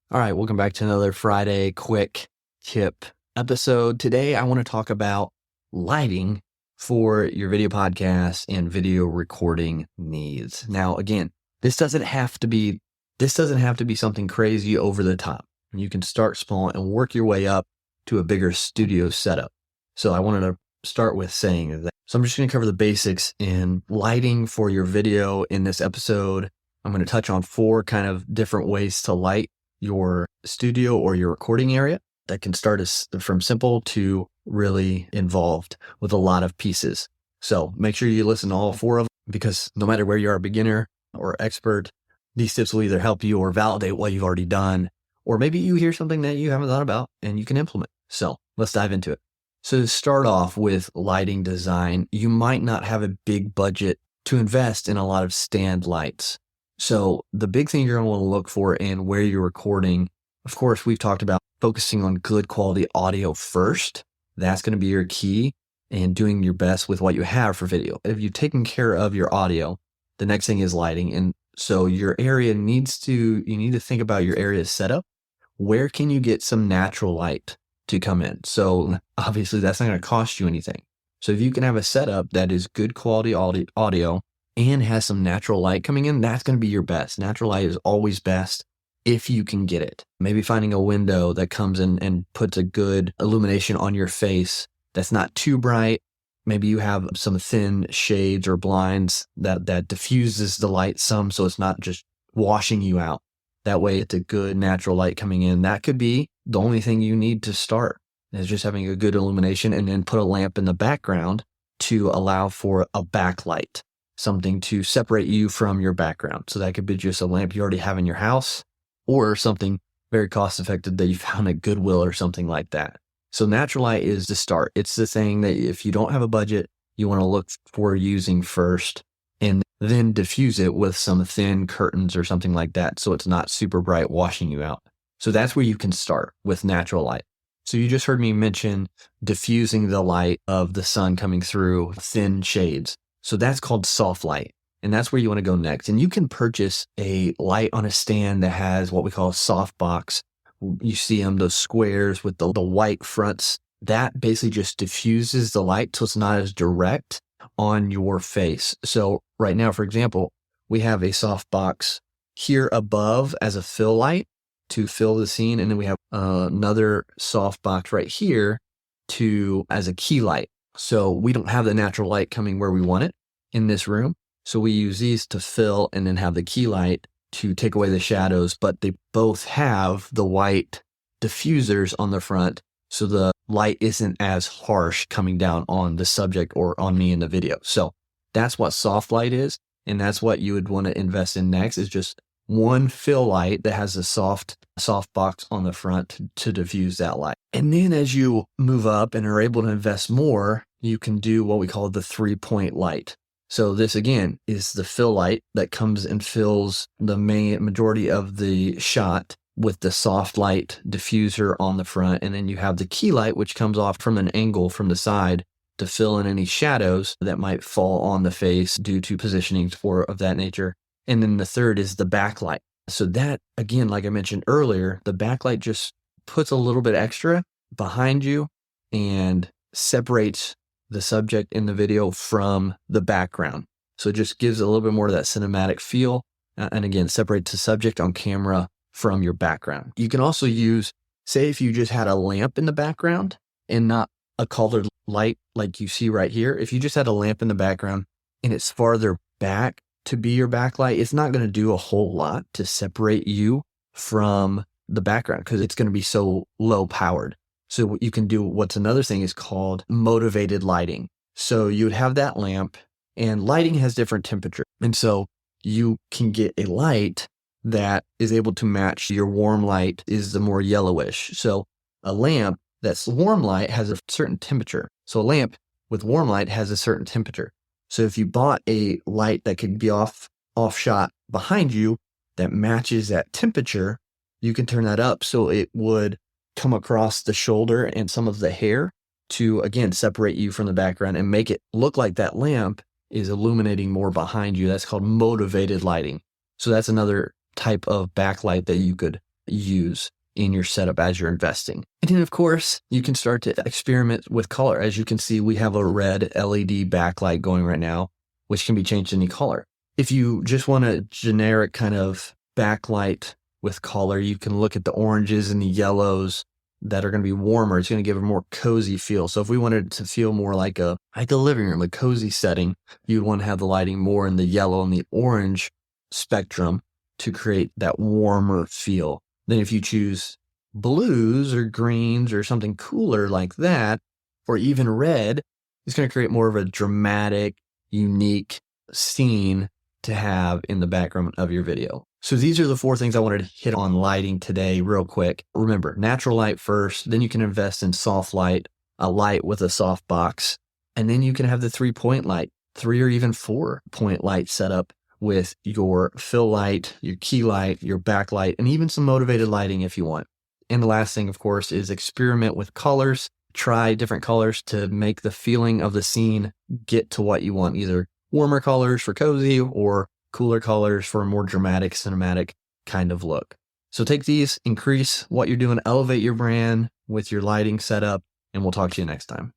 All right, welcome back to another Friday quick tip episode. Today, I want to talk about lighting for your video podcast and video recording needs. Now, again, this doesn't have to be something crazy over the top. You can start small and work your way up to a bigger studio setup. So I wanted to start with saying that. So I'm just going to cover the basics in lighting for your video in this episode. I'm going to touch on 4 kind of different ways to light your studio or your recording area that can start from simple to really involved with a lot of pieces. So make sure you listen to all 4 of them, because no matter where you are, a beginner or expert, these tips will either help you or validate what you've already done, or maybe you hear something that you haven't thought about and you can implement. So let's dive into it. So to start off with lighting design, you might not have a big budget to invest in a lot of stand lights. So the big thing you're going to want to look for in where you're recording, of course, we've talked about focusing on good quality audio first. That's going to be your key, and doing your best with what you have for video. If you've taken care of your audio, the next thing is lighting. And so your area you need to think about your area setup. Where can you get some natural light to come in? So obviously that's not going to cost you anything. So if you can have a setup that is good quality audio and has some natural light coming in, that's going to be your best. Natural light is always best if you can get it. Maybe finding a window that comes in and puts a good illumination on your face that's not too bright. Maybe you have some thin shades or blinds that diffuses the light some, so it's not just washing you out. That way it's a good natural light coming in. That could be the only thing you need to start, is just having a good illumination, and then put a lamp in the background to allow for a backlight. Something to separate you from your background. So that could be just a lamp you already have in your house, or something very cost effective that you found at Goodwill or something like that. So natural light is the start. It's the thing that if you don't have a budget, you want to look for using first, and then diffuse it with some thin curtains or something like that, so it's not super bright washing you out. So that's where you can start with natural light. So you just heard me mention diffusing the light of the sun coming through thin shades. So that's called soft light, and that's where you want to go next. And you can purchase a light on a stand that has what we call a soft box. You see them, those squares with the white fronts. That basically just diffuses the light so it's not as direct on your face. So right now, for example, we have a soft box here above as a fill light to fill the scene, and then we have another soft box right here as a key light. So we don't have the natural light coming where we want it in this room. So we use these to fill and then have the key light to take away the shadows, but they both have the white diffusers on the front. So the light isn't as harsh coming down on the subject or on me in the video. So that's what soft light is. And that's what you would want to invest in next, is just one fill light that has a soft box on the front to diffuse that light. And then as you move up and are able to invest more, you can do what we call the 3-point light. So this again is the fill light that comes and fills the majority of the shot with the soft light diffuser on the front. And then you have the key light, which comes off from an angle from the side to fill in any shadows that might fall on the face due to positioning or of that nature. And then the third is the backlight. So that, again, like I mentioned earlier, the backlight just puts a little bit extra behind you and separates the subject in the video from the background. So it just gives a little bit more of that cinematic feel. And again, separates the subject on camera from your background. You can also use, say if you just had a lamp in the background and not a colored light like you see right here. If you just had a lamp in the background and it's farther back to be your backlight, it's not going to do a whole lot to separate you from the background because it's going to be so low powered. So what you can do, what's another thing is called motivated lighting. So you would have that lamp, and lighting has different temperature. And so you can get a light that is able to match your warm light is the more yellowish. So a lamp that's warm light has a certain temperature. So a lamp with warm light has a certain temperature. So if you bought a light that could be off shot behind you that matches that temperature, you can turn that up so it would come across the shoulder and some of the hair to, again, separate you from the background and make it look like that lamp is illuminating more behind you. That's called motivated lighting. So that's another type of backlight that you could use in your setup as you're investing. And then of course, you can start to experiment with color. As you can see, we have a red LED backlight going right now, which can be changed to any color. If you just want a generic kind of backlight with color, you can look at the oranges and the yellows that are going to be warmer. It's going to give a more cozy feel. So if we wanted to feel more like a living room, a cozy setting, you'd want to have the lighting more in the yellow and the orange spectrum to create that warmer feel. Then if you choose blues or greens or something cooler like that, or even red, it's going to create more of a dramatic, unique scene to have in the background of your video. So these are the 4 things I wanted to hit on lighting today real quick. Remember, natural light first, then you can invest in soft light, a light with a soft box, and then you can have the 3-point light, 3 or even 4-point light setup with your fill light, your key light, your backlight, and even some motivated lighting if you want. And the last thing, of course, is experiment with colors. Try different colors to make the feeling of the scene get to what you want, either warmer colors for cozy or cooler colors for a more dramatic, cinematic kind of look. So take these, increase what you're doing, elevate your brand with your lighting setup, and we'll talk to you next time.